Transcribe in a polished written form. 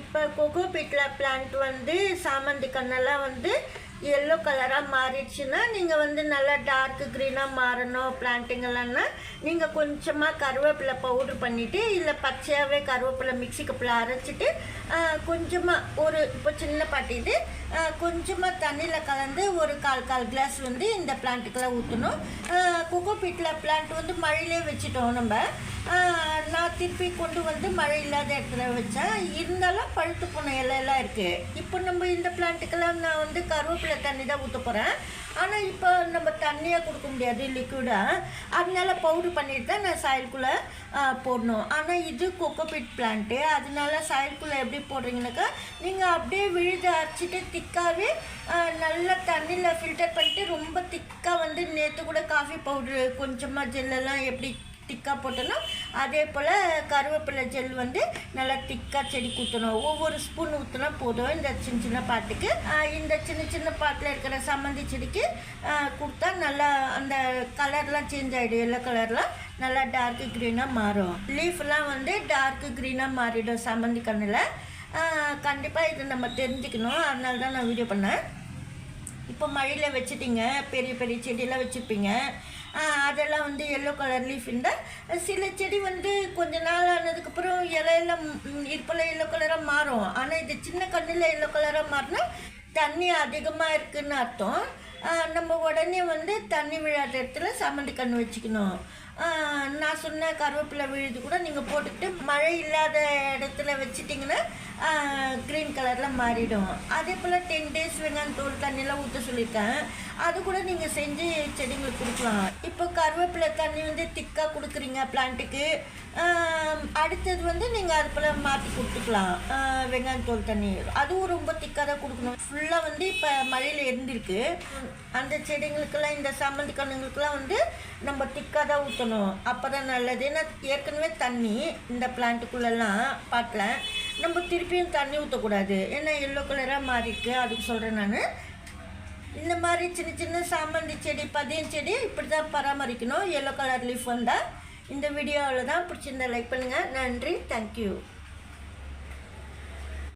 இப்போ கொக்கோ பீட்டில் பிளான்ட் வந்து சாமந்தி கண்ணெல்லாம் வந்து எல்லோ கலராக மாறிடுச்சுன்னா நீங்கள் வந்து நல்லா டார்க் க்ரீனாக மாறணும் பிளான்ட்டுங்கள்லாம்னா நீங்கள் கொஞ்சமாக கருவேப்பிலை பவுட்ரு பண்ணிவிட்டு இல்லை பச்சையாகவே கருவேப்பிலை மிக்ஸி கப்பில் அரைச்சிட்டு கொஞ்சமாக ஒரு இப்போ சின்ன பாட்டிட்டு கொஞ்சமாக தண்ணியில் கலந்து ஒரு கால் கிளாஸ் வந்து இந்த பிளான்ட்டுக்கெல்லாம் ஊற்றணும். கொக்கோ பீட்டில் பிளான்ட் வந்து மழையிலே வச்சுட்டோம் நம்ம. நான் திருப்பி கொண்டு வந்து மழை இல்லாத இடத்துல வச்சேன், இருந்தாலும் பழுத்து போன இலையெல்லாம் இருக்குது. இப்போ நம்ம இந்த பிளான்ட்டுக்கெல்லாம் நான் வந்து கருவேப்பிலை தண்ணி தான் ஊற்ற போகிறேன். ஆனால் இப்போ நம்ம தண்ணியாக கொடுக்க முடியாது லிக்விடாக, அதனால பவுட்ரு பண்ணிட்டு தான் நான் சாயில்குள்ளே போடணும். ஆனால் இது கொக்கோபீட் பிளான்ட்டு, அதனால சாயில்குள்ளே எப்படி போடுறீங்கனாக்கா நீங்கள் அப்படியே விழுத அரைச்சிட்டு திக்காகவே நல்லா தண்ணியில் ஃபில்டர் பண்ணிட்டு ரொம்ப திக்காக வந்து நேற்று கூட காஃபி பவுட்ரு கொஞ்சமாக ஜெல்லெல்லாம் எப்படி திக்காக போட்டணும் அதே போல் கருவேப்பிலை ஜெல் வந்து நல்லா திக்காக செடிக்கு ஊற்றணும். ஒவ்வொரு ஸ்பூன் ஊற்றினா போதும். இந்த சின்ன சின்ன பாட்டுக்கு இந்த சின்ன சின்ன பாட்டில் இருக்கிற சம்மந்தி செடிக்கு கொடுத்தா நல்லா அந்த கலர்லாம் சேஞ்ச் ஆகிடும். எல்லோ கலர்லாம் நல்லா டார்க்கு க்ரீனாக மாறும். லீஃப்லாம் வந்து டார்க்கு க்ரீனாக மாறிடும் சம்மந்தி கண்ணில். கண்டிப்பாக இது நம்ம தெரிஞ்சுக்கணும், அதனால தான் நான் வீடியோ பண்ணேன். இப்போ மழையில் வச்சுட்டிங்க, பெரிய பெரிய செடியெல்லாம் வச்சுருப்பீங்க, அதெல்லாம் வந்து எல்லோ கலர் லீஃப் இருந்தால் சில செடி வந்து கொஞ்ச நாள் ஆனதுக்கப்புறம் இலையெல்லாம் இருப்பெல்லாம் எல்லோ கலராக மாறும். ஆனால் இது சின்ன கண்ணில் எல்லோ கலராக மாறினா தண்ணி அதிகமாக இருக்குதுன்னு அர்த்தம். நம்ம உடனே வந்து தண்ணி விழாத இடத்துல சாமந்தி கன்று வச்சுக்கணும். நான் சொன்ன கருவேப்பிலை விழுது கூட நீங்கள் போட்டுக்கிட்டு மழை இல்லாத இடத்துல வச்சிட்டிங்கன்னா க்ரீன் கலரில் மாறிடும். அதே போல் 10 days வெங்காயம் தோல் தண்ணியெல்லாம் ஊற்ற சொல்லியிருக்கேன், அது கூட நீங்கள் செஞ்சு செடிங்களுக்கு கொடுக்கலாம். இப்போ கருவேப்பிலை தண்ணி வந்து திக்காக கொடுக்குறீங்க பிளான்ட்டுக்கு, அடுத்தது வந்து நீங்கள் அது போல் மாற்றி கொடுத்துக்கலாம். வெங்காயம் தோல் தண்ணி அதுவும் ரொம்ப திக்காக தான் கொடுக்கணும். ஃபுல்லாக வந்து இப்போ மழையில் இருந்திருக்கு, அந்த செடிங்களுக்கெல்லாம் இந்த சாமந்தி கண்ணுங்களுக்கெல்லாம் வந்து நம்ம திக்காக தான் ஊற்றணும், அப்போ தான் நல்லது. ஏன்னா ஏற்கனவே தண்ணி இந்த பிளான்ட்டுக்குள்ளெல்லாம் பாட்டில் நம்ம திருப்பியும் தண்ணி ஊற்றக்கூடாது, ஏன்னா எல்லோ கலராக மாறிருக்கு. அதுக்கு சொல்கிறேன் நான். இந்த மாதிரி சின்ன சின்ன சாமந்தி செடி பதியம் செடி இப்படி தான் பராமரிக்கணும். எல்லோ கலர் லீஃப் வந்தால். இந்த வீடியோவில் தான் பிடிச்சிருந்தா லைக் பண்ணுங்கள். நன்றி, தேங்க்யூ.